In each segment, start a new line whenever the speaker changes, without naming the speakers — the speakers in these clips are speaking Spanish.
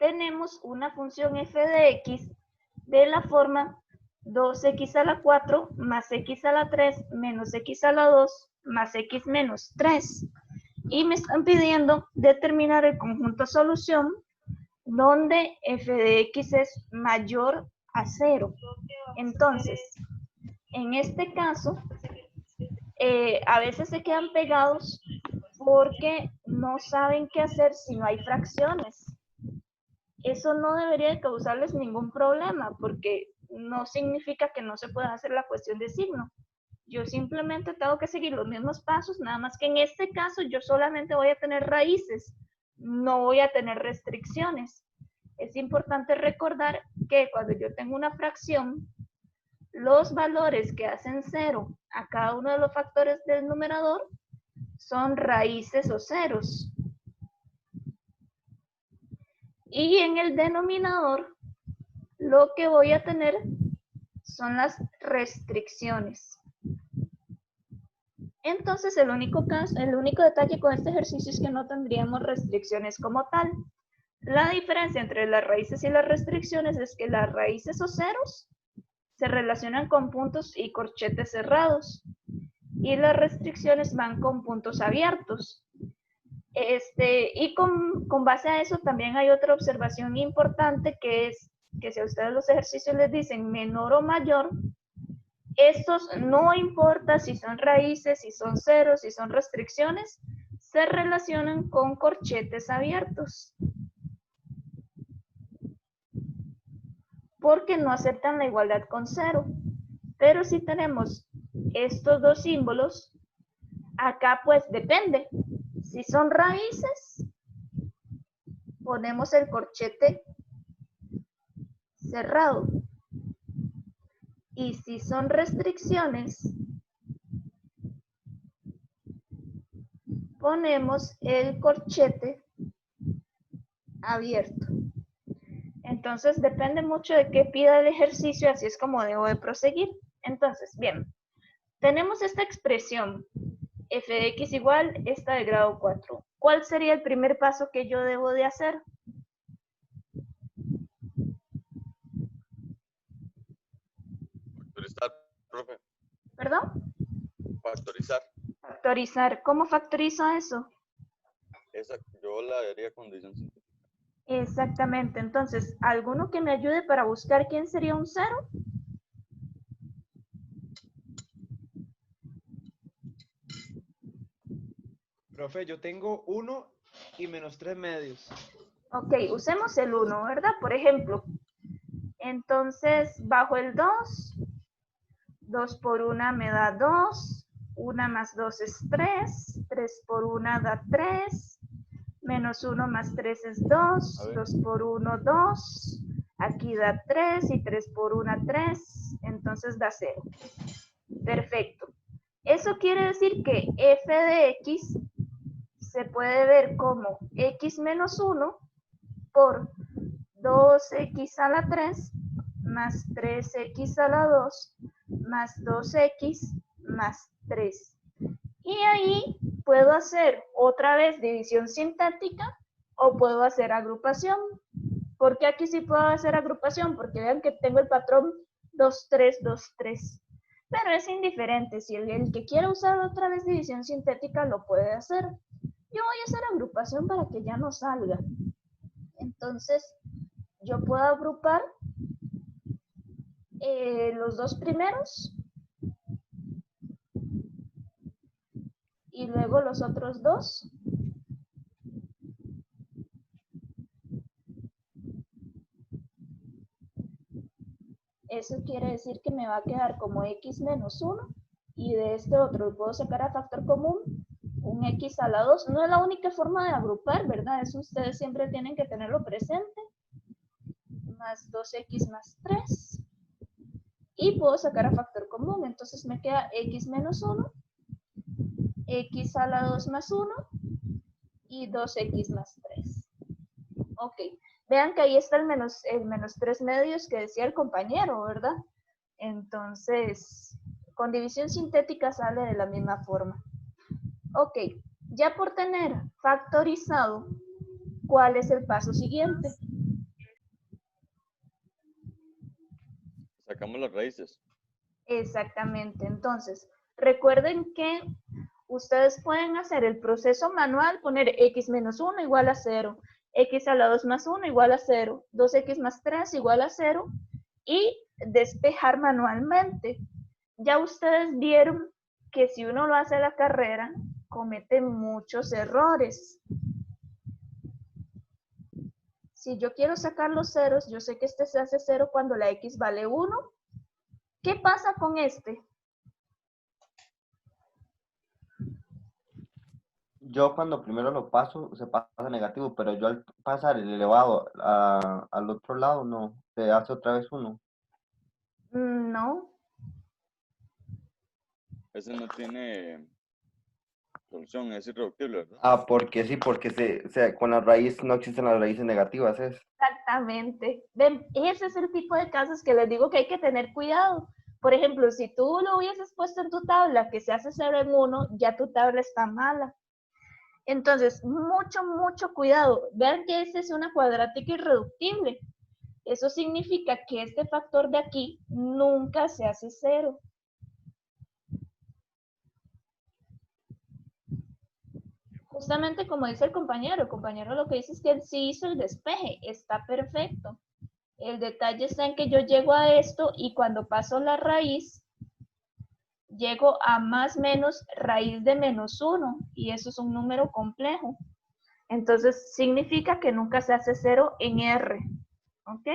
tenemos una función f de x de la forma 2x a la 4 más x a la 3 menos x a la 2 más x menos 3. Y me están pidiendo determinar el conjunto solución donde f de x es mayor a 0. Entonces, en este caso, a veces se quedan pegados porque no saben qué hacer si no hay fracciones. Eso no debería de causarles ningún problema porque no significa que no se pueda hacer la cuestión de signo. Yo simplemente tengo que seguir los mismos pasos, nada más que en este caso yo solamente voy a tener raíces, no voy a tener restricciones. Es importante recordar que cuando yo tengo una fracción, los valores que hacen 0 a cada uno de los factores del numerador son raíces o ceros. Y en el denominador, lo que voy a tener son las restricciones. Entonces, el único detalle con este ejercicio es que no tendríamos restricciones como tal. La diferencia entre las raíces y las restricciones es que las raíces o ceros se relacionan con puntos y corchetes cerrados y las restricciones van con puntos abiertos. Y con base a eso también hay otra observación importante, que es que si a ustedes los ejercicios les dicen menor o mayor, estos no importa si son raíces, si son ceros, si son restricciones, se relacionan con corchetes abiertos, porque no aceptan la igualdad con 0. Pero si tenemos estos dos símbolos, acá pues depende. Si son raíces, ponemos el corchete cerrado. Y si son restricciones, ponemos el corchete abierto. Entonces depende mucho de qué pida el ejercicio, así es como debo de proseguir. Entonces, bien, tenemos esta expresión, f de x igual esta de grado 4. ¿Cuál sería el primer paso que yo debo de hacer?
Factorizar, profe.
¿Perdón?
Factorizar.
Factorizar. ¿Cómo factorizo eso?
Esa yo la daría condición sintética.
Exactamente. Entonces, ¿alguno que me ayude para buscar quién sería un 0?
Profe, yo tengo 1 y menos 3 medios.
Ok, usemos el 1, ¿verdad? Por ejemplo. Entonces, bajo el 2, 2 por 1 me da 2, 1 más 2 es 3, 3 por 1 da 3, menos 1 más 3 es 2, 2 por 1, 2, aquí da 3 y 3 por 1, 3, entonces da 0. Perfecto. Eso quiere decir que f de x se puede ver como x menos 1 por 2x a la 3 más 3x a la 2 más 2x más 3. Y ahí puedo hacer otra vez división sintética o puedo hacer agrupación. ¿Por qué aquí sí puedo hacer agrupación? Porque vean que tengo el patrón 2, 3, 2, 3. Pero es indiferente. Si el que quiera usar otra vez división sintética lo puede hacer. Yo voy a hacer agrupación para que ya no salga. Entonces, yo puedo agrupar los dos primeros y luego los otros dos. Eso quiere decir que me va a quedar como x menos 1 y de este otro lo puedo sacar a factor común, un x a la 2. No es la única forma de agrupar, ¿verdad? Eso ustedes siempre tienen que tenerlo presente. Más 2x más 3. Y puedo sacar a factor común, entonces me queda x menos 1, x a la 2 más 1 y 2x más 3. Ok, vean que ahí está el menos 3 medios que decía el compañero, ¿verdad? Entonces, con división sintética sale de la misma forma. Ok, ya por tener factorizado, ¿cuál es el paso siguiente?
Sacamos las raíces.
Exactamente. Entonces, recuerden que ustedes pueden hacer el proceso manual, poner x menos 1 igual a 0, x a la 2 más 1 igual a 0, 2x más 3 igual a 0 y despejar manualmente. Ya ustedes vieron que si uno lo hace a la carrera, comete muchos errores. Si yo quiero sacar los ceros, yo sé que este se hace 0 cuando la x vale 1. ¿Qué pasa con este?
Yo cuando primero lo paso, se pasa negativo, pero yo al pasar el elevado al otro lado, no, se hace otra vez 1.
No.
Ese no tiene solución, es irreductible, ¿verdad?
Ah, porque sí, porque con la raíz no existen las raíces negativas, ¿es?
Exactamente. Ven, ese es el tipo de casos que les digo que hay que tener cuidado. Por ejemplo, si tú lo hubieses puesto en tu tabla que se hace 0 en 1, ya tu tabla está mala. Entonces, mucho cuidado. Vean que esta es una cuadrática irreductible. Eso significa que este factor de aquí nunca se hace 0. Justamente como dice el compañero lo que dice es que él sí hizo el despeje, está perfecto. El detalle está en que yo llego a esto y cuando paso la raíz, llego a más menos raíz de menos 1 y eso es un número complejo. Entonces significa que nunca se hace 0 en R. ¿Ok?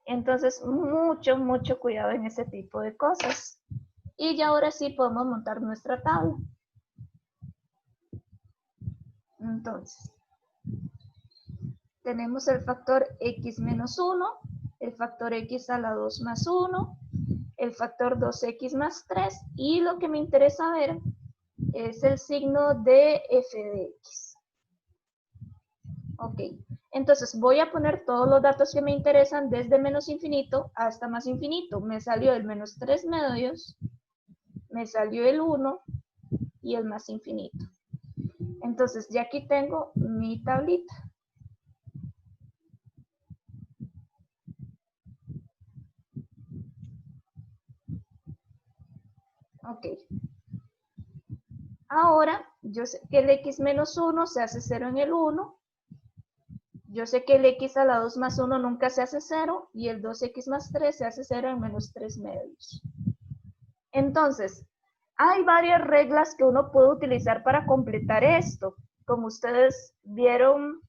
Entonces mucho cuidado en ese tipo de cosas. Y ya ahora sí podemos montar nuestra tabla. Entonces, tenemos el factor x menos 1, el factor x a la 2 más 1, el factor 2x más 3 y lo que me interesa ver es el signo de f de x. Ok, entonces voy a poner todos los datos que me interesan desde menos infinito hasta más infinito. Me salió el menos 3 medios, me salió el 1 y el más infinito. Entonces ya aquí tengo mi tablita. Ok. Ahora, yo sé que el x menos 1 se hace 0 en el 1. Yo sé que el x a la 2 más 1 nunca se hace 0 y el 2x más 3 se hace 0 en menos 3 medios. Entonces, hay varias reglas que uno puede utilizar para completar esto. Como ustedes vieron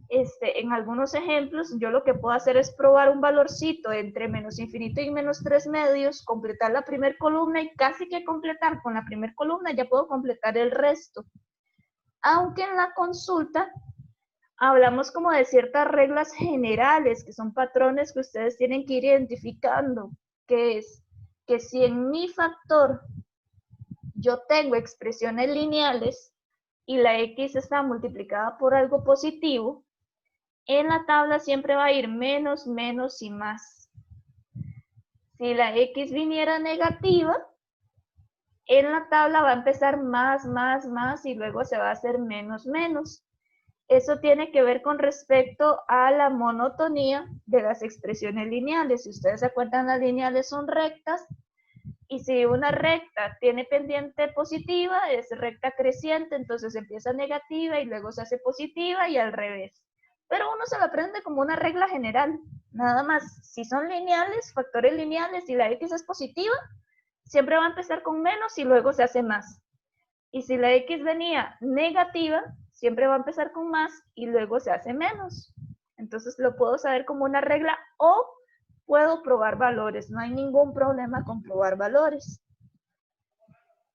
en algunos ejemplos, yo lo que puedo hacer es probar un valorcito entre menos infinito y menos 3 medios, completar la primera columna y casi que completar con la primera columna ya puedo completar el resto. Aunque en la consulta hablamos como de ciertas reglas generales, que son patrones que ustedes tienen que ir identificando, que es que si en mi factor yo tengo expresiones lineales y la x está multiplicada por algo positivo, en la tabla siempre va a ir menos, menos y más. Si la x viniera negativa, en la tabla va a empezar más, más, más y luego se va a hacer menos, menos. Eso tiene que ver con respecto a la monotonía de las expresiones lineales. Si ustedes se acuerdan, las lineales son rectas y si una recta tiene pendiente positiva, es recta creciente, entonces empieza negativa y luego se hace positiva y al revés. Pero uno se lo aprende como una regla general. Nada más, si son lineales, factores lineales y la x es positiva, siempre va a empezar con menos y luego se hace más. Y si la x venía negativa, siempre va a empezar con más y luego se hace menos. Entonces lo puedo saber como una regla o puedo probar valores. No hay ningún problema con probar valores.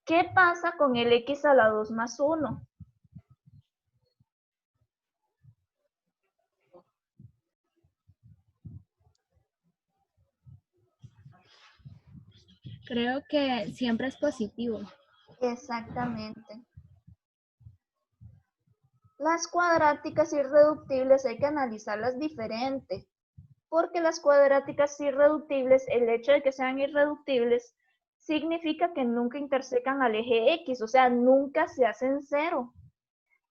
¿Qué pasa con el x a la 2 más 1?
Creo que siempre es positivo.
Exactamente. Las cuadráticas irreductibles hay que analizarlas diferente, porque las cuadráticas irreductibles, el hecho de que sean irreductibles, significa que nunca intersecan al eje X, o sea, nunca se hacen 0.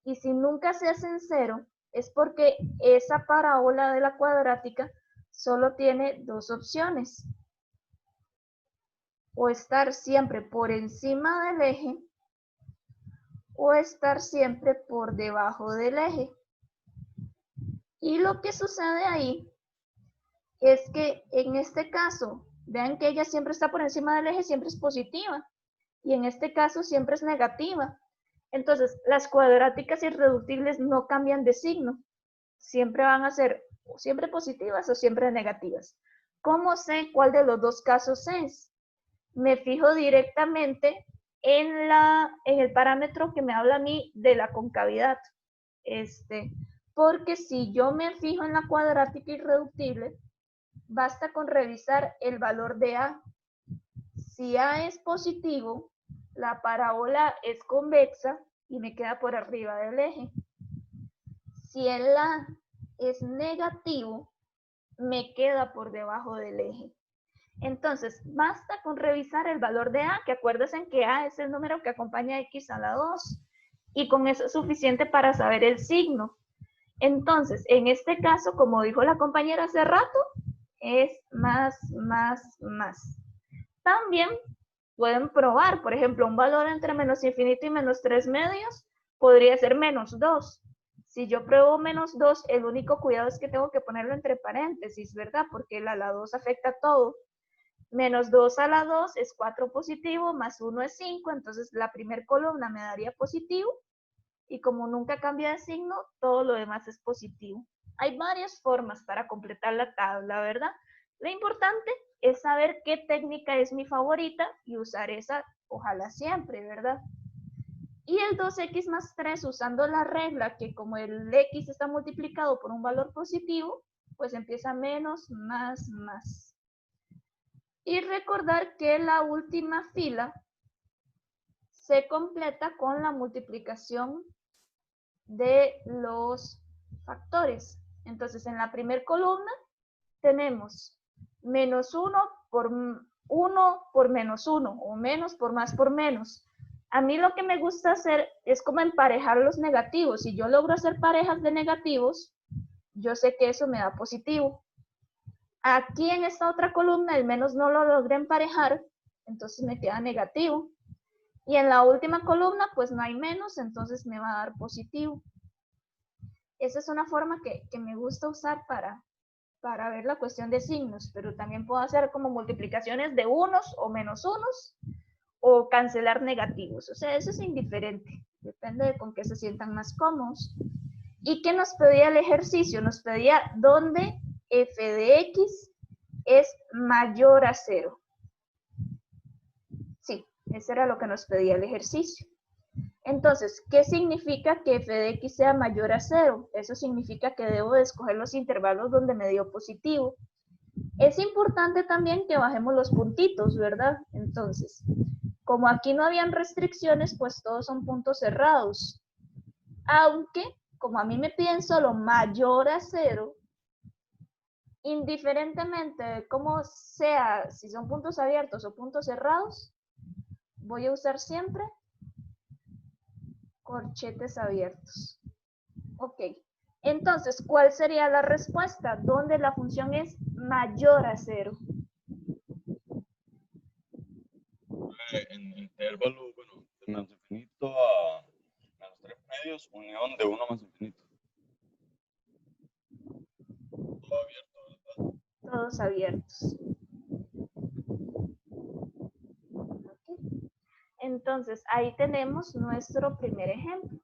Y si nunca se hacen 0, Es porque esa parábola de la cuadrática solo tiene dos opciones. O estar siempre por encima del eje o estar siempre por debajo del eje. Y lo que sucede ahí es que en este caso, vean que ella siempre está por encima del eje, siempre es positiva. Y en este caso siempre es negativa. Entonces, las cuadráticas irreductibles no cambian de signo. Siempre van a ser o siempre positivas o siempre negativas. ¿Cómo sé cuál de los dos casos es? Me fijo directamente en el parámetro que me habla a mí de la concavidad. Porque si yo me fijo en la cuadrática irreductible, basta con revisar el valor de A. Si A es positivo, la parábola es convexa y me queda por arriba del eje. Si el A es negativo, me queda por debajo del eje. Entonces, basta con revisar el valor de A, que acuérdense que A es el número que acompaña a X a la 2, y con eso es suficiente para saber el signo. Entonces, en este caso, como dijo la compañera hace rato, es más. También pueden probar, por ejemplo, un valor entre menos infinito y menos 3 medios podría ser menos 2. Si yo pruebo menos 2, el único cuidado es que tengo que ponerlo entre paréntesis, ¿verdad? Porque el a la 2 afecta a todo. Menos 2 a la 2 es 4 positivo, más 1 es 5, entonces la primera columna me daría positivo, y como nunca cambia de signo, todo lo demás es positivo. Hay varias formas para completar la tabla, ¿verdad? Lo importante es saber qué técnica es mi favorita y usar esa, ojalá siempre, ¿verdad? Y el 2x más 3, usando la regla que como el x está multiplicado por un valor positivo, pues empieza menos, más. Y recordar que la última fila se completa con la multiplicación de los factores. Entonces, en la primera columna tenemos menos 1 por 1 por menos 1, o menos por más por menos. A mí lo que me gusta hacer es como emparejar los negativos. Si yo logro hacer parejas de negativos, yo sé que eso me da positivo. Aquí en esta otra columna el menos no lo logré emparejar, entonces me queda negativo. Y en la última columna pues no hay menos, entonces me va a dar positivo. Esa es una forma que me gusta usar para ver la cuestión de signos, pero también puedo hacer como multiplicaciones de unos o menos unos, o cancelar negativos. O sea, eso es indiferente, depende de con qué se sientan más cómodos. ¿Y qué nos pedía el ejercicio? Nos pedía dónde f de x es mayor a 0. Sí, eso era lo que nos pedía el ejercicio. Entonces, ¿qué significa que f de x sea mayor a 0? Eso significa que debo de escoger los intervalos donde me dio positivo. Es importante también que bajemos los puntitos, ¿verdad? Entonces, como aquí no habían restricciones, pues todos son puntos cerrados. Aunque, como a mí me piden solo mayor a 0, indiferentemente de cómo sea, si son puntos abiertos o puntos cerrados, voy a usar siempre corchetes abiertos. Ok, entonces, ¿cuál sería la respuesta? ¿Dónde la función es mayor a 0?
En intervalo, bueno, de menos infinito a menos 3 medios, unión de 1 más infinito. Todo abierto, ¿verdad?
Todos abiertos. Okay. Entonces, ahí tenemos nuestro primer ejemplo.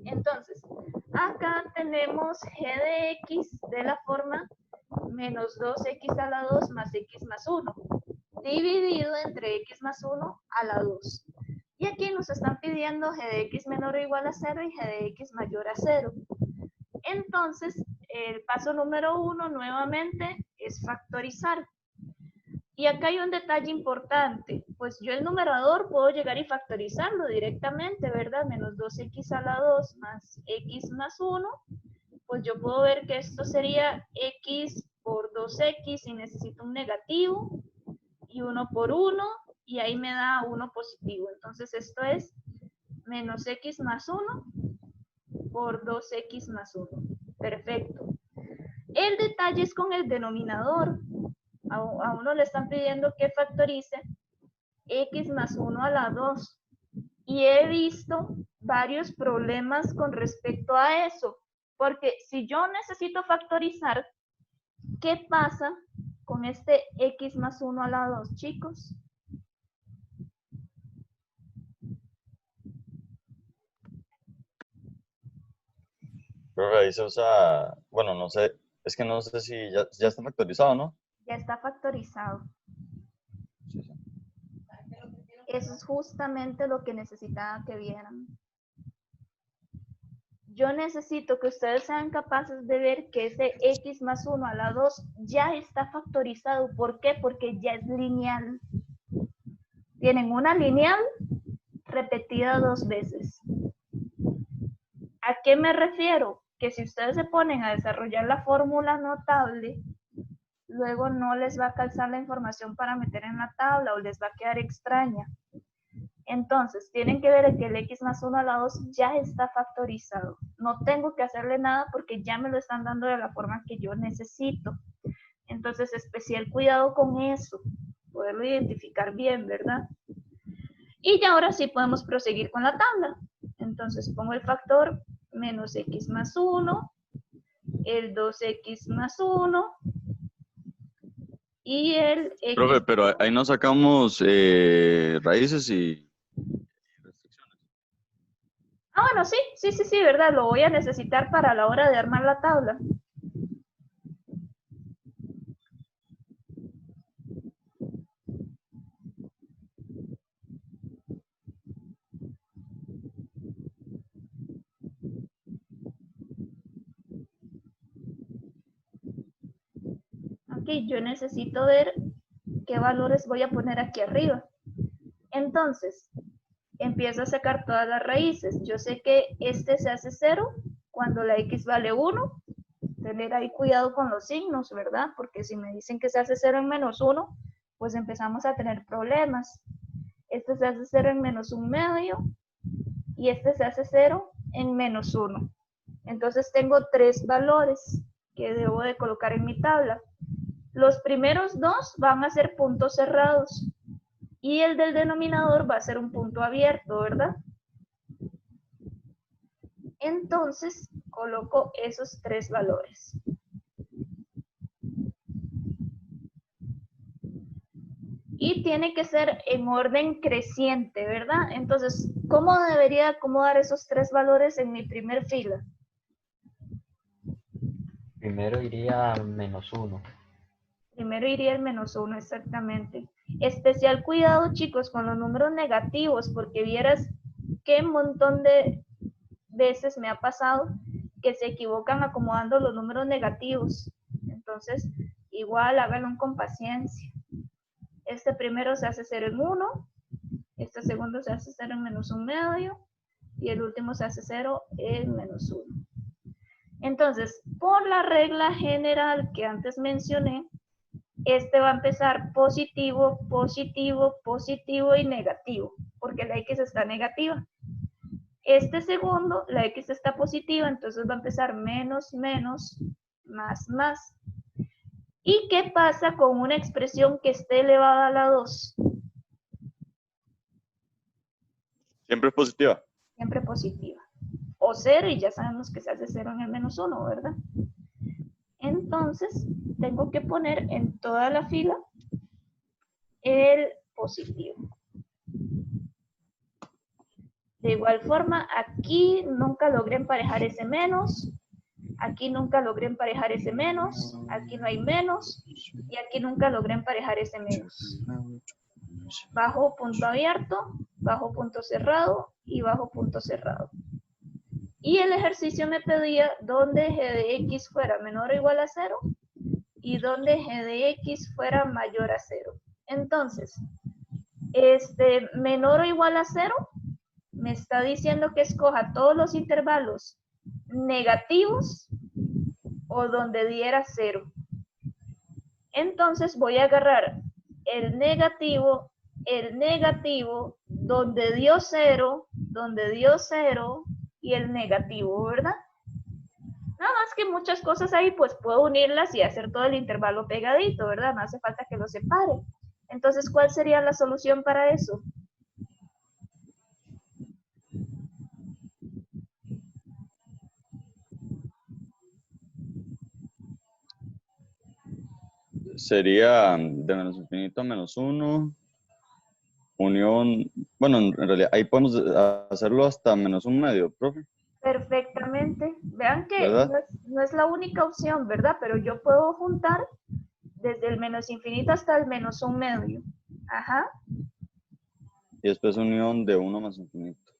Entonces, acá tenemos g de x de la forma menos 2x a la 2 más x más 1, dividido entre x más 1 a la 2. Y aquí nos están pidiendo g de x menor o igual a 0 y g de x mayor a 0. Entonces, el paso número 1 nuevamente es factorizar. Y acá hay un detalle importante, pues yo el numerador puedo llegar y factorizarlo directamente, ¿verdad? Menos 2x a la 2 más x más 1, pues yo puedo ver que esto sería x por 2x y necesito un negativo, y 1 por 1, y ahí me da 1 positivo. Entonces esto es menos x más 1 por 2x más 1. Perfecto. El detalle es con el denominador. A uno le están pidiendo que factorice x más 1 a la 2. Y he visto varios problemas con respecto a eso. Porque si yo necesito factorizar, ¿qué pasa con este x más 1 a la 2, chicos?
Profe, ahí se usa, bueno, no sé, es que no sé si ya está factorizado, ¿no?
Ya está factorizado.
Sí, sí.
Eso es justamente lo que necesitaba que vieran. Yo necesito que ustedes sean capaces de ver que ese x más 1 a la 2 ya está factorizado. ¿Por qué? Porque ya es lineal. Tienen una lineal repetida 2 veces. ¿A qué me refiero? Que si ustedes se ponen a desarrollar la fórmula notable, luego no les va a calzar la información para meter en la tabla o les va a quedar extraña. Entonces, tienen que ver que el x más 1 a la 2 ya está factorizado. No tengo que hacerle nada porque ya me lo están dando de la forma que yo necesito. Entonces, especial cuidado con eso, poderlo identificar bien, ¿verdad? Y ya ahora sí podemos proseguir con la tabla. Entonces, pongo el factor menos x más 1, el 2x más 1 y el x.
Profe, pero ahí no sacamos raíces y restricciones.
Ah, bueno, sí, ¿verdad? Lo voy a necesitar para la hora de armar la tabla. Ok, yo necesito ver qué valores voy a poner aquí arriba. Entonces, empiezo a sacar todas las raíces. Yo sé que este se hace 0 cuando la x vale 1. Tener ahí cuidado con los signos, ¿verdad? Porque si me dicen que se hace 0 en menos 1, pues empezamos a tener problemas. Este se hace 0 en menos 1/2 y este se hace 0 en menos 1. Entonces tengo 3 valores que debo de colocar en mi tabla. Los primeros 2 van a ser puntos cerrados y el del denominador va a ser un punto abierto, ¿verdad? Entonces coloco esos 3 valores. Y tiene que ser en orden creciente, ¿verdad? Entonces, ¿cómo debería acomodar esos 3 valores en mi primer fila?
Primero iría menos 1.
Primero iría el menos 1, exactamente. Especial cuidado, chicos, con los números negativos, porque vieras qué montón de veces me ha pasado que se equivocan acomodando los números negativos. Entonces, igual háganlo con paciencia. Este primero se hace 0 en 1, este segundo se hace 0 en menos 1/2 y el último se hace 0 en menos 1. Entonces, por la regla general que antes mencioné, este va a empezar positivo, positivo, positivo y negativo, porque la x está negativa. Este segundo, la x está positiva, entonces va a empezar menos, menos, más, más. ¿Y qué pasa con una expresión que esté elevada a la 2?
Siempre es positiva.
Siempre positiva. O 0, y ya sabemos que se hace 0 en el menos 1, ¿verdad? Entonces, tengo que poner en toda la fila el positivo. De igual forma, aquí nunca logré emparejar ese menos, aquí nunca logré emparejar ese menos, aquí no hay menos, y aquí nunca logré emparejar ese menos. Bajo punto abierto, bajo punto cerrado y bajo punto cerrado. Y el ejercicio me pedía donde g de x fuera menor o igual a 0 y donde g de x fuera mayor a 0. Entonces, menor o igual a 0 me está diciendo que escoja todos los intervalos negativos o donde diera 0. Entonces voy a agarrar el negativo, donde dio 0 y el negativo, ¿verdad? Nada más que muchas cosas ahí, pues puedo unirlas y hacer todo el intervalo pegadito, ¿verdad? No hace falta que lo separe. Entonces, ¿cuál sería la solución para eso?
Sería de menos infinito a menos 1, unión, bueno, en realidad ahí podemos hacerlo hasta menos 1/2, profe,
Perfectamente. Vean que
¿verdad?
no es la única opción, ¿verdad? Pero yo puedo juntar desde el menos infinito hasta el menos 1/2. Ajá.
Y después unión de 1 más infinito.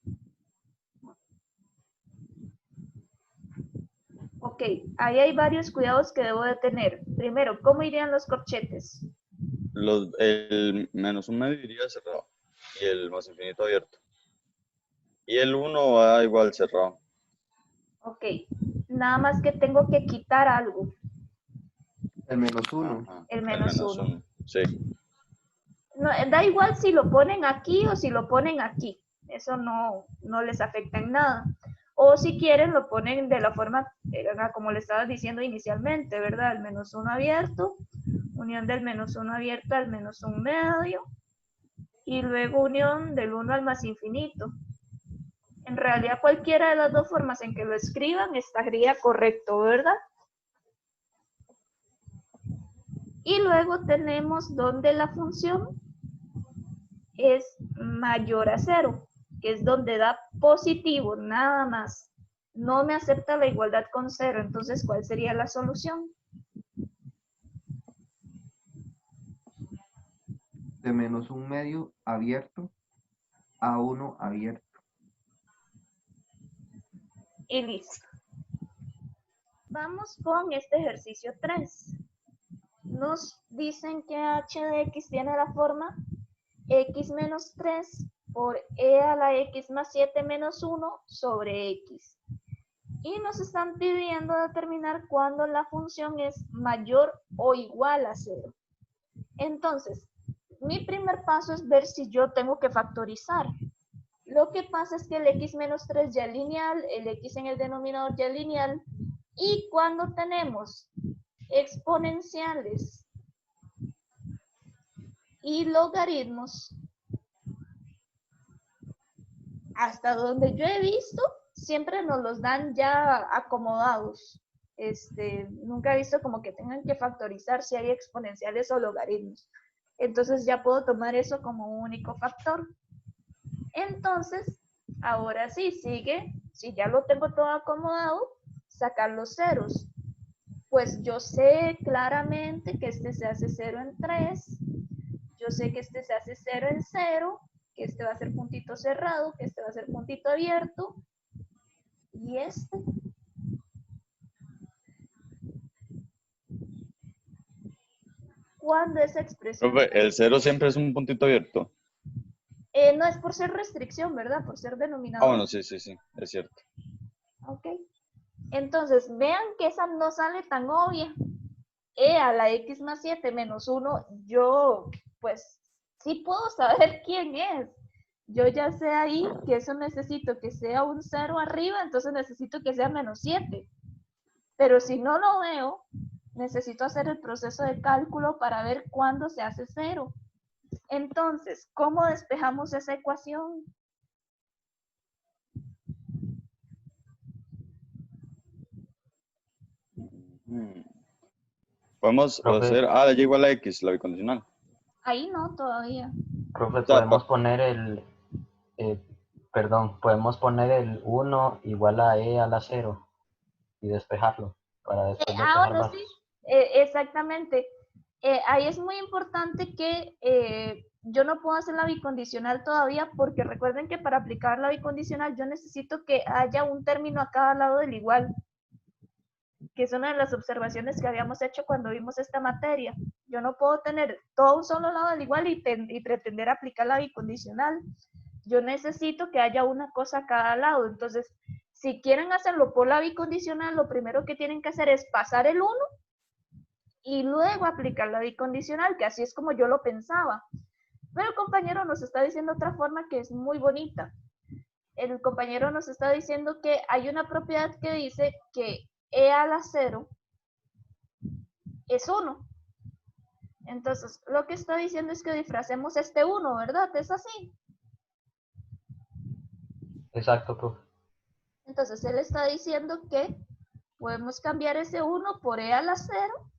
Ok, ahí hay varios cuidados que debo de tener. Primero, ¿cómo irían los corchetes?
El menos 1/2 iría cerrado y el más infinito abierto. Y el 1 va igual cerrado.
Ok, nada más que tengo que quitar algo,
El menos 1.
Ajá,
el
el
menos
menos
1.
1. Sí.
No, da igual si lo ponen aquí o si lo ponen aquí. Eso no les afecta en nada. O si quieren, lo ponen de la forma como le estaba diciendo inicialmente, ¿verdad? El menos 1 abierto, unión del menos 1 abierto al menos 1/2, y luego unión del 1 al más infinito. En realidad, cualquiera de las dos formas en que lo escriban estaría correcto, ¿verdad? Y luego tenemos donde la función es mayor a 0, que es donde da positivo, nada más. No me acepta la igualdad con 0, entonces, ¿cuál sería la solución?
De menos 1/2 abierto a 1 abierto.
Y listo. Vamos con este ejercicio 3. Nos dicen que h de x tiene la forma x menos 3 por e a la x más 7 menos 1 sobre x. Y nos están pidiendo determinar cuándo la función es mayor o igual a 0. Entonces, mi primer paso es ver si yo tengo que factorizar. Lo que pasa es que el x menos 3 ya es lineal, el x en el denominador ya es lineal, y cuando tenemos exponenciales y logaritmos, hasta donde yo he visto, siempre nos los dan ya acomodados. Nunca he visto como que tengan que factorizar si hay exponenciales o logaritmos. Entonces ya puedo tomar eso como un único factor. Entonces, ahora sí, sigue, si ya lo tengo todo acomodado, sacar los ceros. Pues yo sé claramente que este se hace 0 en 3, yo sé que este se hace 0 en 0, que este va a ser puntito cerrado, que este va a ser puntito abierto, y este. Cuando esa expresión...
Profe, el 0 siempre es un puntito abierto.
no es por ser restricción, ¿verdad? Por ser
Ah,
denominador.
bueno, sí, es cierto.
Ok. Entonces, vean que esa no sale tan obvia. E a la x más 7 menos 1, yo, pues, sí puedo saber quién es. Yo ya sé ahí que eso necesito que sea un 0 arriba, entonces necesito que sea menos 7. Pero si no lo veo, necesito hacer el proceso de cálculo para ver cuándo se hace 0. Entonces, ¿cómo despejamos esa ecuación?
Podemos
Profe,
hacer y igual a x, la bicondicional.
Ahí no, todavía.
profe,
O sea,
podemos poner podemos poner el 1 igual a e a la 0 y despejarlo para después despejar
Bueno, sí,
bases.
exactamente. Ahí es muy importante que yo no puedo hacer la bicondicional todavía porque recuerden que para aplicar la bicondicional yo necesito que haya un término a cada lado del igual, que es una de las observaciones que habíamos hecho cuando vimos esta materia. Yo no puedo tener todo un solo lado del igual y pretender aplicar la bicondicional. Yo necesito que haya una cosa a cada lado. Entonces, si quieren hacerlo por la bicondicional, lo primero que tienen que hacer es pasar el 1 y luego aplicar la bicondicional, que así es como yo lo pensaba. Pero el compañero nos está diciendo otra forma que es muy bonita. el compañero nos está diciendo que hay una propiedad que dice que e a la 0 es 1. Entonces, lo que está diciendo es que disfracemos este 1, ¿verdad? ¿Es así?
Exacto, profe.
Entonces, él está diciendo que podemos cambiar ese 1 por e a la 0.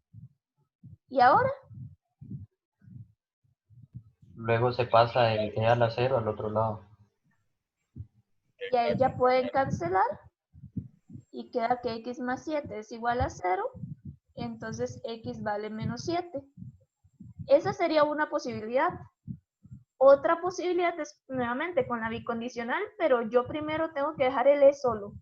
¿Y ahora?
Luego se pasa el e a la 0 al otro lado.
Y ahí ya pueden cancelar. Y queda que x más 7 es igual a 0. Entonces, x vale menos 7. Esa sería una posibilidad. Otra posibilidad es nuevamente con la bicondicional, pero yo primero tengo que dejar el e solo.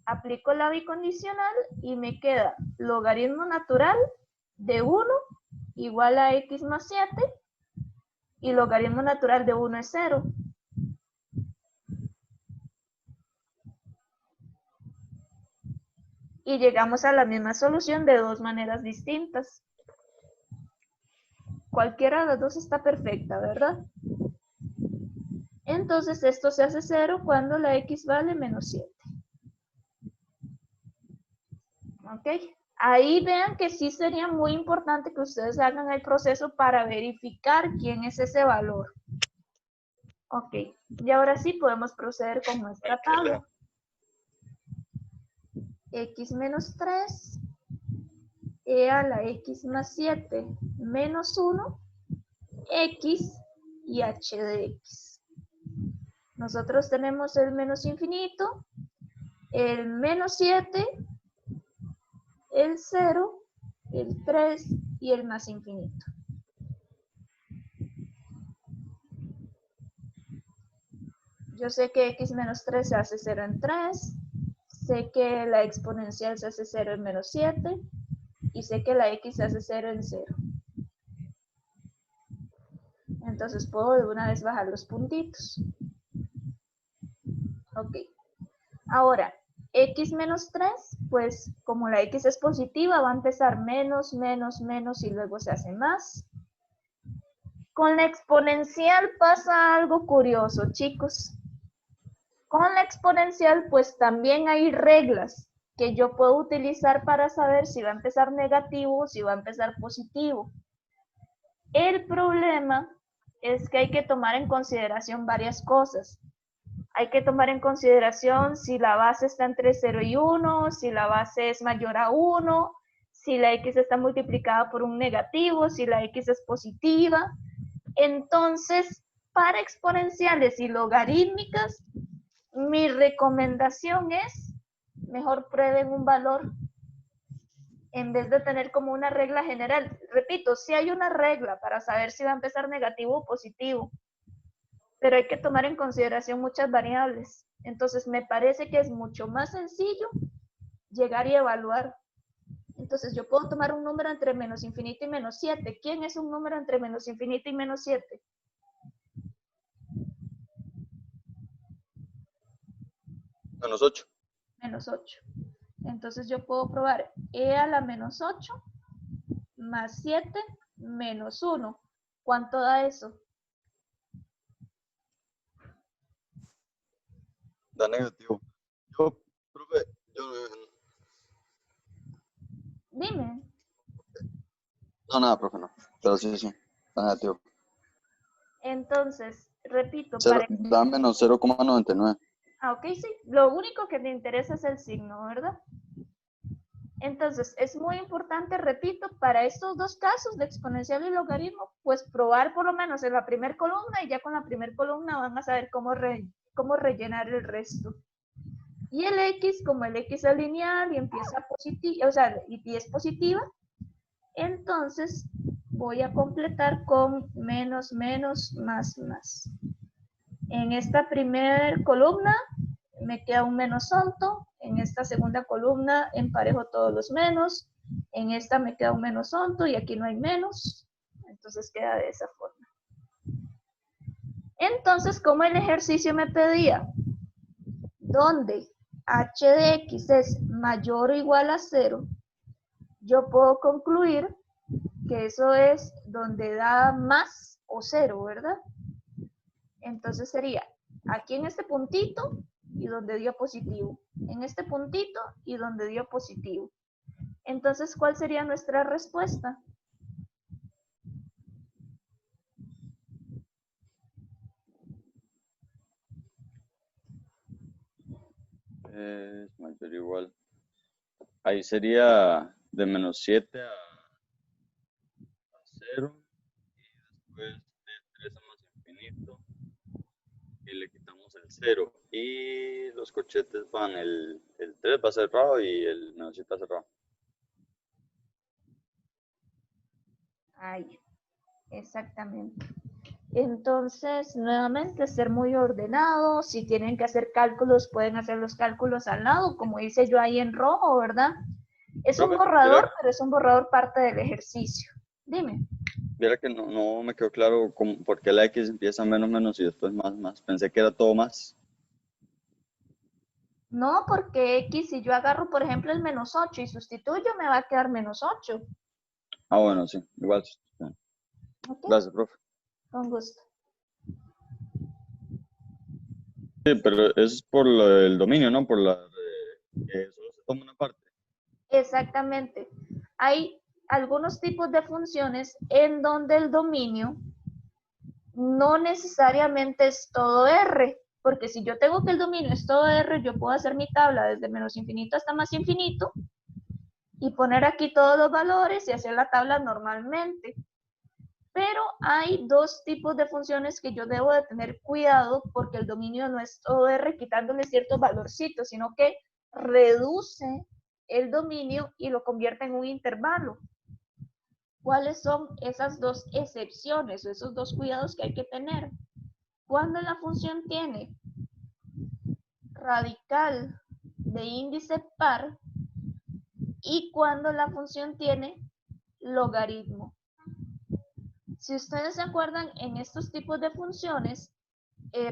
Aplico la bicondicional y me queda logaritmo natural de 1 igual a x más 7 y logaritmo natural de 1 es 0. Y llegamos a la misma solución de dos maneras distintas. Cualquiera de las dos está perfecta, ¿verdad? Entonces esto se hace 0 cuando la x vale menos 7. ¿Ok? Ahí vean que sí sería muy importante que ustedes hagan el proceso para verificar quién es ese valor. Ok, y ahora sí podemos proceder con nuestra tabla. X menos 3, e a la x más 7 menos 1, x y h de x. Nosotros tenemos el menos infinito, el menos 7, el 0, el 3 y el más infinito. Yo sé que x menos 3 se hace 0 en 3, sé que la exponencial se hace 0 en menos 7 y sé que la x se hace 0 en 0. Entonces puedo de una vez bajar los puntitos. Ok. Ahora, x menos 3, pues como la x es positiva, va a empezar menos, menos, menos y luego se hace más. Con la exponencial pasa algo curioso, chicos. Con la exponencial, pues también hay reglas que yo puedo utilizar para saber si va a empezar negativo o si va a empezar positivo. El problema es que hay que tomar en consideración varias cosas. Hay que tomar en consideración si la base está entre 0 y 1, si la base es mayor a 1, si la x está multiplicada por un negativo, si la x es positiva. Entonces, para exponenciales y logarítmicas, mi recomendación es, mejor prueben un valor en vez de tener como una regla general. Repito, sí hay una regla para saber si va a empezar negativo o positivo, pero hay que tomar en consideración muchas variables. Entonces, me parece que es mucho más sencillo llegar y evaluar. Entonces, yo puedo tomar un número entre menos infinito y menos 7. ¿Quién es un número entre menos infinito y menos 7?
Menos 8.
Menos 8. Entonces, yo puedo probar e a la menos 8 más 7 menos 1. ¿Cuánto da eso?
Da negativo. Yo, profe,
Dime.
no, nada, profe, no. Pero sí, da negativo.
Entonces, repito, para...
Da menos 0,99.
Ah, ok, sí. Lo único que te interesa es el signo, ¿verdad? Entonces, es muy importante, repito, para estos dos casos de exponencial y logaritmo, pues probar por lo menos en la primera columna y ya con la primera columna van a saber cómo rellenar el resto. Y el x, como el x es lineal y empieza positiva, o sea, y es positiva, entonces voy a completar con menos, menos, más, más. En esta primera columna me queda un menos onto, en esta segunda columna emparejo todos los menos, en esta me queda un menos onto y aquí no hay menos, entonces queda de esa forma. Entonces, como el ejercicio me pedía, donde h de x es mayor o igual a 0, yo puedo concluir que eso es donde da más o 0, ¿verdad? Entonces sería Aquí en este puntito y donde dio positivo. En este puntito y donde dio positivo. Entonces, ¿cuál sería nuestra respuesta?
Es mayor o igual. Ahí sería de menos 7 a 0. Y después de 3 a más infinito. Y le quitamos el 0. Y los corchetes van, el 3 va cerrado y el menos 7 va cerrado.
Ahí, exactamente. Entonces, nuevamente, ser muy ordenados. Si tienen que hacer cálculos, pueden hacer los cálculos al lado, como hice yo ahí en rojo, ¿verdad? Es un
Profe,
borrador, pero es un borrador parte del ejercicio. Dime.
Viera que no me quedó claro por qué la X empieza menos y después más. Pensé que era todo más.
No, porque X, si yo agarro, por ejemplo, el menos 8 y sustituyo, me va a quedar menos 8.
Ah, bueno, sí, igual.
¿Ok?
Gracias, profe.
Con gusto.
Sí, pero es por el dominio, ¿no? Por que solo se toma una parte.
Exactamente. Hay algunos tipos de funciones en donde el dominio no necesariamente es todo R, porque si yo tengo que el dominio es todo R, yo puedo hacer mi tabla desde menos infinito hasta más infinito y poner aquí todos los valores y hacer la tabla normalmente. Pero hay dos tipos de funciones que yo debo de tener cuidado porque el dominio no es todo R quitándole ciertos valorcitos, sino que reduce el dominio y lo convierte en un intervalo. ¿Cuáles son esas dos excepciones o esos dos cuidados que hay que tener? Cuando la función tiene radical de índice par y cuando la función tiene logaritmo. Si ustedes se acuerdan, en estos tipos de funciones,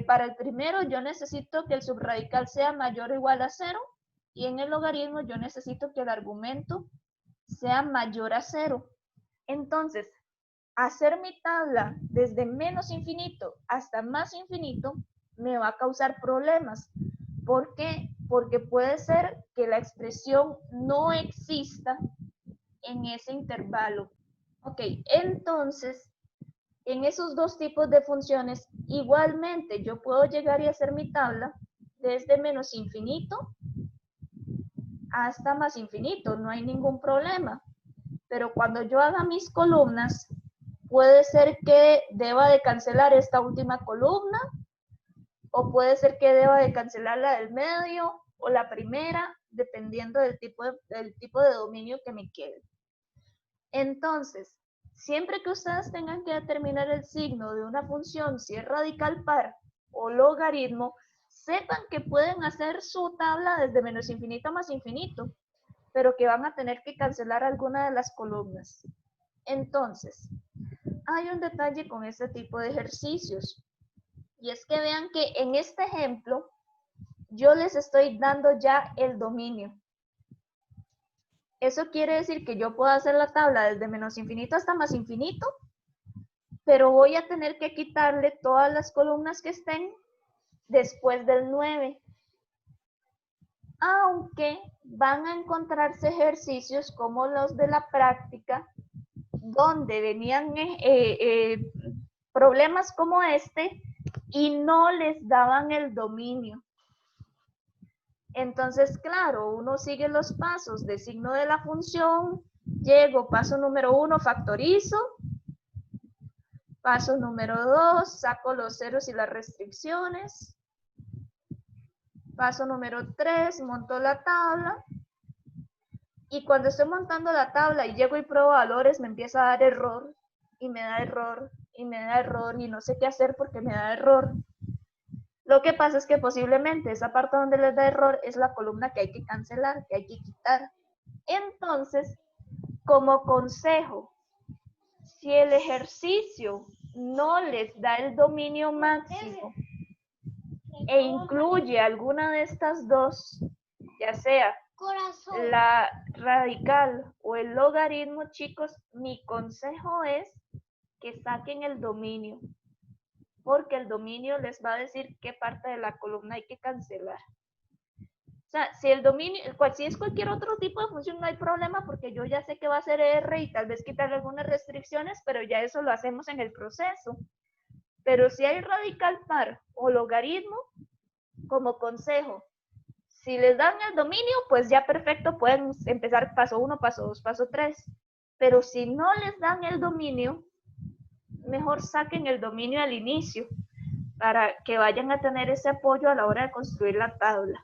para el primero yo necesito que el subradical sea mayor o igual a 0 y en el logaritmo yo necesito que el argumento sea mayor a 0. Entonces, hacer mi tabla desde menos infinito hasta más infinito me va a causar problemas. ¿Por qué? Porque puede ser que la expresión no exista en ese intervalo. Ok, entonces, en esos dos tipos de funciones, igualmente yo puedo llegar y hacer mi tabla desde menos infinito hasta más infinito, no hay ningún problema. Pero cuando yo haga mis columnas, puede ser que deba de cancelar esta última columna, o puede ser que deba de cancelar la del medio o la primera, dependiendo del tipo de dominio que me quede. Entonces, siempre que ustedes tengan que determinar el signo de una función, si es radical par o logaritmo, sepan que pueden hacer su tabla desde menos infinito a más infinito, pero que van a tener que cancelar alguna de las columnas. Entonces, hay un detalle con este tipo de ejercicios, y es que vean que en este ejemplo, yo les estoy dando ya el dominio. Eso quiere decir que yo puedo hacer la tabla desde menos infinito hasta más infinito, pero voy a tener que quitarle todas las columnas que estén después del 9. Aunque van a encontrarse ejercicios como los de la práctica, donde venían problemas como este y no les daban el dominio. Entonces, claro, uno sigue los pasos de signo de la función, llego, paso número 1, factorizo, paso número 2, saco los ceros y las restricciones, paso número 3, monto la tabla, y cuando estoy montando la tabla y llego y pruebo valores, me empieza a dar error, y me da error, y me da error, y no sé qué hacer porque me da error. Lo que pasa es que posiblemente esa parte donde les da error es la columna que hay que cancelar, que hay que quitar. Entonces, como consejo, si el ejercicio no les da el dominio máximo e incluye alguna de estas dos, ya sea la radical o el logaritmo, chicos, mi consejo es que saquen el dominio. porque el dominio les va a decir qué parte de la columna hay que cancelar. O sea, si el dominio, si es cualquier otro tipo de función, no hay problema porque yo ya sé que va a ser R y tal vez quitarle algunas restricciones, pero ya eso lo hacemos en el proceso. Pero si hay radical par o logaritmo, como consejo, si les dan el dominio, pues ya perfecto, pueden empezar paso 1, paso 2, paso 3. Pero si no les dan el dominio, mejor saquen el dominio al inicio para que vayan a tener ese apoyo a la hora de construir la tabla.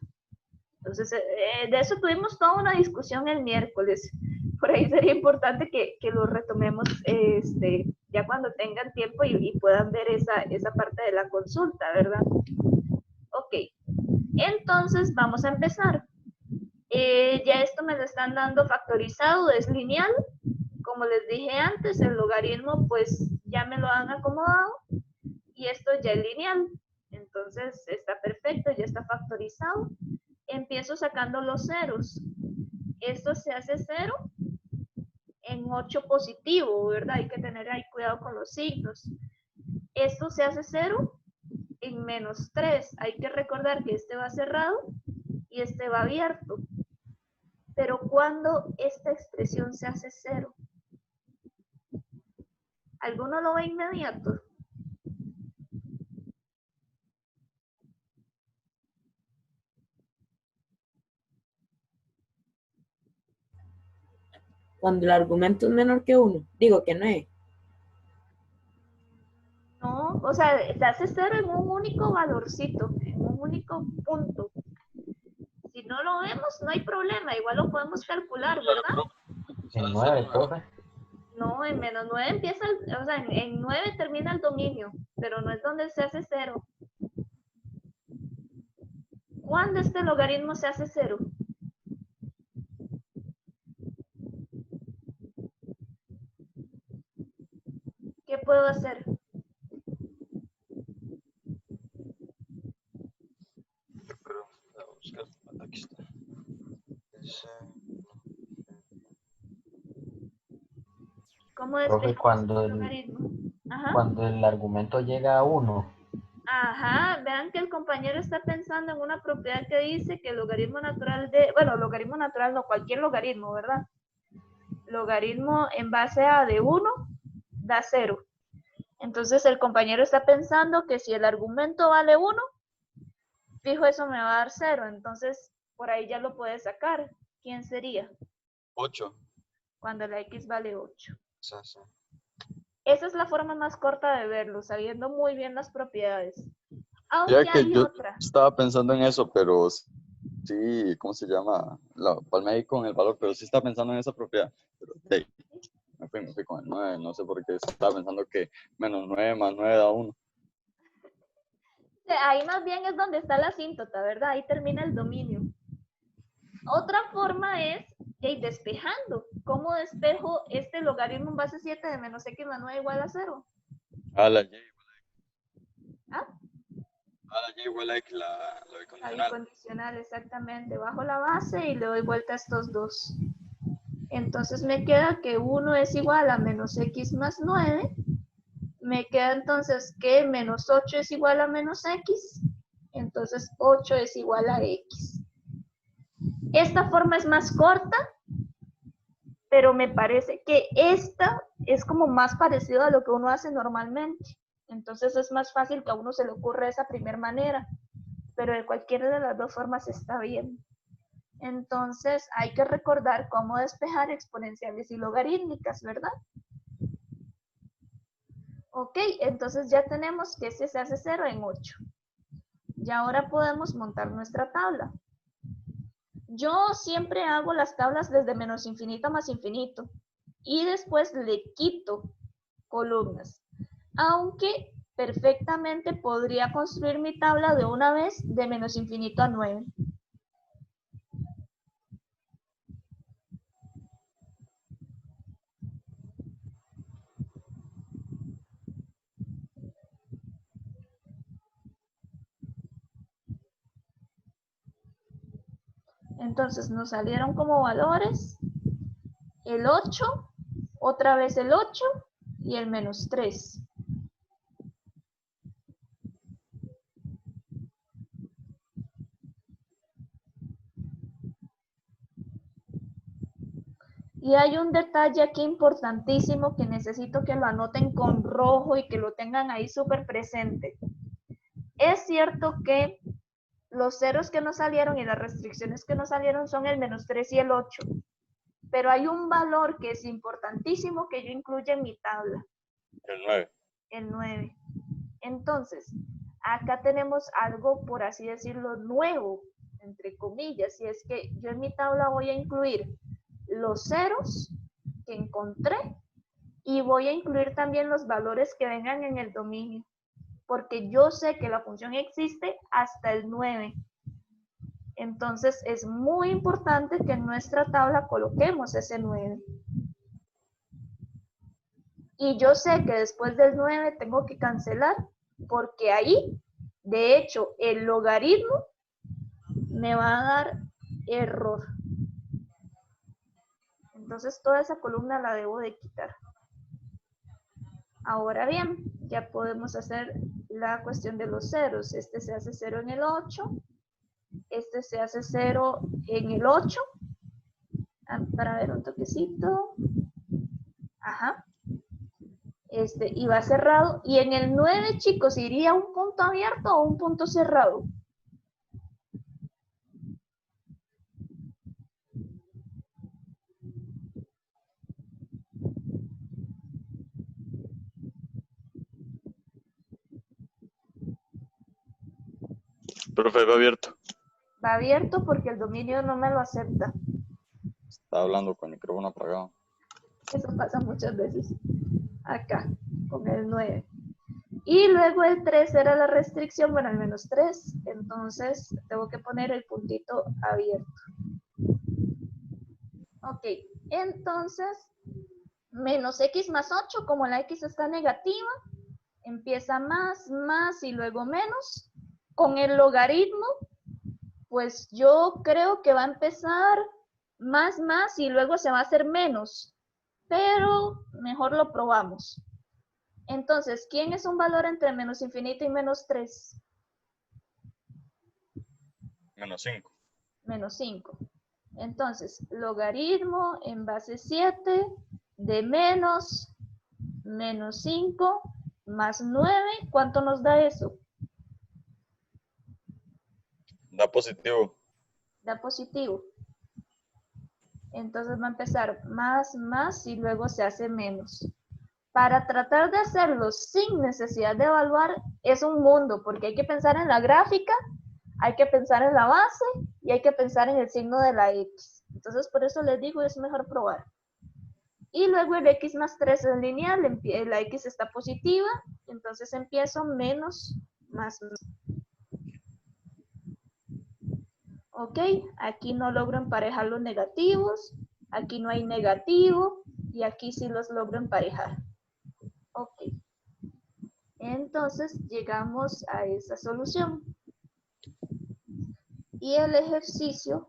Entonces, de eso tuvimos toda una discusión el miércoles. Por ahí sería importante que lo retomemos ya cuando tengan tiempo y puedan ver esa parte de la consulta, ¿verdad? Ok, entonces vamos a empezar. Ya esto me lo están dando factorizado, es lineal. Como les dije antes, el logaritmo pues ya me lo han acomodado y esto ya es lineal. Entonces está perfecto, ya está factorizado. Empiezo sacando los ceros. Esto se hace 0 en 8 positivo, ¿verdad? Hay que tener ahí cuidado con los signos. Esto se hace 0 en menos 3. Hay que recordar que este va cerrado y este va abierto. Pero cuando esta expresión se hace 0, ¿alguno lo ve inmediato?
Cuando el argumento es menor que 1, digo que no es.
No, o sea, se hace 0 en un único valorcito, en un único punto. Si no lo vemos, no hay problema, igual lo podemos calcular, ¿verdad?
En 9, profe.
No, en menos 9 empieza, o sea, en 9 termina el dominio, pero no es donde se hace 0. ¿Cuándo este logaritmo se hace 0? ¿Qué puedo hacer?
Pero, voy a buscar, aquí está.
¿Cómo
Profe,
despejamos el logaritmo? Ajá.
cuando el argumento llega a 1,
Ajá, vean que el compañero está pensando en una propiedad que dice que el logaritmo natural de, bueno, logaritmo natural no, cualquier logaritmo, ¿verdad? Logaritmo en base a de 1 da 0. Entonces el compañero está pensando que si el argumento vale 1, fijo eso me va a dar 0. Entonces por ahí ya lo puede sacar. ¿Quién sería?
8.
Cuando la x vale 8.
Sí, sí.
Esa es la forma más corta de verlo, sabiendo muy bien las propiedades.
Ya
Aunque
que
hay
yo
otra.
estaba pensando en eso, pero sí, ¿cómo se llama? La palmé ahí con el valor, pero sí estaba pensando en esa propiedad. Pero hey, me fui con el 9, no sé por qué estaba pensando que menos 9 más 9 da 1.
Ahí más bien es donde está la asíntota, ¿verdad? Ahí termina el dominio. Otra forma es despejando. ¿Cómo despejo este logaritmo en base 7 de menos x más 9 igual a 0?
A la y igual
¿Ah?
a la y igual a x, la
La
bicondicional.
bicondicional, exactamente. Bajo la base y le doy vuelta a estos dos. Entonces me queda que 1 es igual a menos x más 9. Me queda entonces que menos 8 es igual a menos x. Entonces 8 es igual a x. Esta forma es más corta, pero me parece que esta es como más parecido a lo que uno hace normalmente. Entonces es más fácil que a uno se le ocurra esa primera manera, pero de cualquiera de las dos formas está bien. Entonces hay que recordar cómo despejar exponenciales y logarítmicas, ¿verdad? Ok, entonces ya tenemos que este se hace 0 en 8. Y ahora podemos montar nuestra tabla. Yo siempre hago las tablas desde menos infinito a más infinito y después le quito columnas. Aunque perfectamente podría construir mi tabla de una vez de menos infinito a 9. Entonces nos salieron como valores el 8, otra vez el 8 y el menos 3. Y hay un detalle aquí importantísimo que necesito que lo anoten con rojo y que lo tengan ahí súper presente. Es cierto que los ceros que nos salieron y las restricciones que nos salieron son el -3 y el 8. Pero hay un valor que es importantísimo que yo incluyo en mi tabla.
El 9.
El 9. Entonces, acá tenemos algo, por así decirlo, nuevo, entre comillas, y es que yo en mi tabla voy a incluir los ceros que encontré y voy a incluir también los valores que vengan en el dominio, porque yo sé que la función existe hasta el 9. Entonces es muy importante que en nuestra tabla coloquemos ese 9. Y yo sé que después del 9 tengo que cancelar, porque ahí, de hecho, el logaritmo me va a dar error. Entonces toda esa columna la debo de quitar. Ahora bien, ya podemos hacer la cuestión de los ceros. Este se hace 0 en el 8. Este se hace 0 en el 8. Para ver un toquecito. Ajá. Y va cerrado. Y en el 9, chicos, ¿iría un punto abierto o un punto cerrado?
Profe, va abierto.
Va abierto porque el dominio no me lo acepta.
Está hablando con el micrófono apagado.
Eso pasa muchas veces. Acá, con el 9. Y luego el 3 era la restricción, bueno, el -3. Entonces, tengo que poner el puntito abierto. Ok, entonces, menos x más 8, como la x está negativa, empieza más y luego menos. Con el logaritmo, pues yo creo que va a empezar más y luego se va a hacer menos. Pero mejor lo probamos. Entonces, ¿quién es un valor entre menos infinito y -3?
-5.
-5. Entonces, logaritmo en base 7 de -5 más 9. ¿Cuánto nos da eso?
Da positivo.
Da positivo. Entonces va a empezar más y luego se hace menos. Para tratar de hacerlo sin necesidad de evaluar es un mundo, porque hay que pensar en la gráfica, hay que pensar en la base y hay que pensar en el signo de la X. Entonces por eso les digo, es mejor probar. Y luego el X más 3 es lineal, la X está positiva, entonces empiezo menos más. Ok, aquí no logro emparejar los negativos, aquí no hay negativo y aquí sí los logro emparejar. Ok, entonces llegamos a esa solución. Y el ejercicio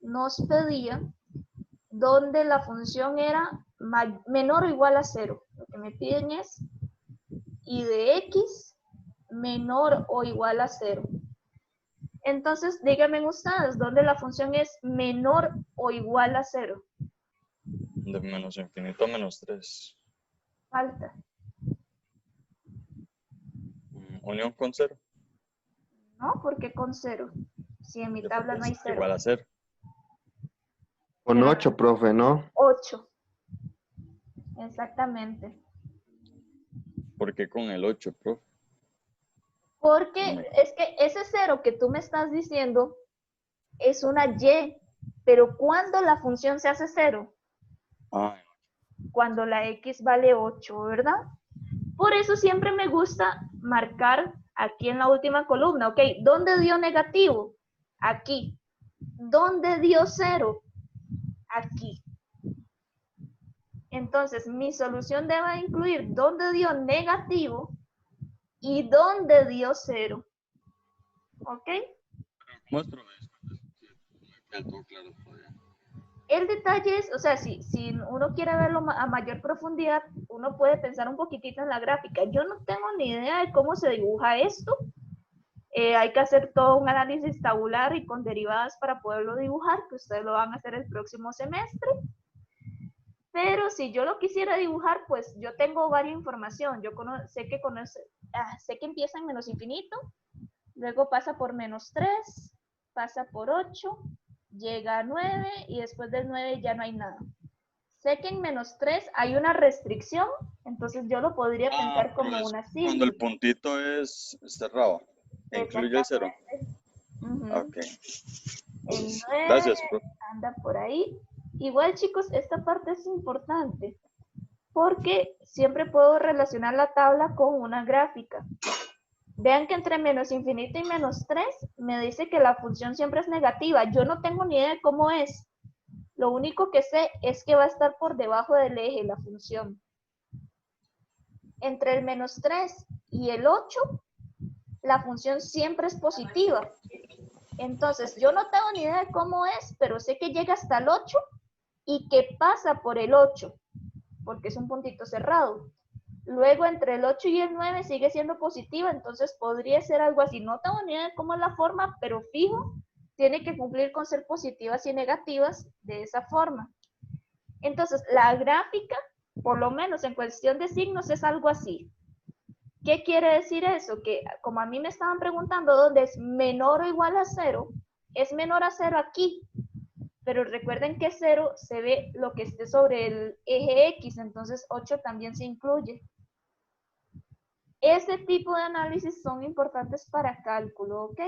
nos pedía donde la función era menor o igual a 0. Lo que me piden es y de x menor o igual a 0. Entonces, díganme ustedes, ¿dónde la función es menor o igual a 0?
De menos infinito a -3.
Falta.
Unión con 0.
No, porque con 0. Si en mi tabla no hay 0.
Igual a 0.
Con 8, profe, ¿no?
8. Exactamente.
¿Por qué con el 8, profe?
Porque es que ese 0 que tú me estás diciendo es una y, pero ¿cuándo la función se hace 0?
Ah,
Cuando la x vale 8, ¿verdad? Por eso siempre me gusta marcar aquí en la última columna, ¿ok? ¿Dónde dio negativo? Aquí. ¿Dónde dio 0? Aquí. Entonces, mi solución debe incluir dónde dio negativo y dónde dio 0. ¿Ok?
muéstrame eso. Ya todo claro todavía.
El detalle es, o sea, si uno quiere verlo a mayor profundidad, uno puede pensar un poquitito en la gráfica. Yo no tengo ni idea de cómo se dibuja esto. Hay que hacer todo un análisis tabular y con derivadas para poderlo dibujar, que ustedes lo van a hacer el próximo semestre. Pero si yo lo quisiera dibujar, pues yo tengo varias información. Yo sé que sé que empieza en menos infinito, luego pasa por menos 3, pasa por 8, llega a 9 y después del 9 ya no hay nada. Sé que en menos 3 hay una restricción, entonces yo lo podría pensar como
pero es
una
cuando el
sigma.
puntito es cerrado. Incluye el 0.
Ujú.
Ok.
El
Entonces,
9
gracias, profe.
anda por ahí. Igual, chicos, esta parte es importante porque siempre puedo relacionar la tabla con una gráfica. Vean que entre menos infinito y menos 3 me dice que la función siempre es negativa. Yo no tengo ni idea de cómo es. Lo único que sé es que va a estar por debajo del eje la función. Entre el menos 3 y el 8, la función siempre es positiva. Entonces, yo no tengo ni idea de cómo es, pero sé que llega hasta el 8 y que pasa por el 8, porque es un puntito cerrado. Luego, entre el 8 y el 9 sigue siendo positiva, entonces podría ser algo así. No tengo ni idea de cómo es la forma, pero fijo, tiene que cumplir con ser positivas y negativas de esa forma. Entonces, la gráfica, por lo menos en cuestión de signos, es algo así. ¿Qué quiere decir eso? Que como a mí me estaban preguntando dónde es menor o igual a 0, es menor a 0 aquí. Pero recuerden que 0 se ve lo que esté sobre el eje X, entonces 8 también se incluye. Ese tipo de análisis son importantes para cálculo, ¿ok?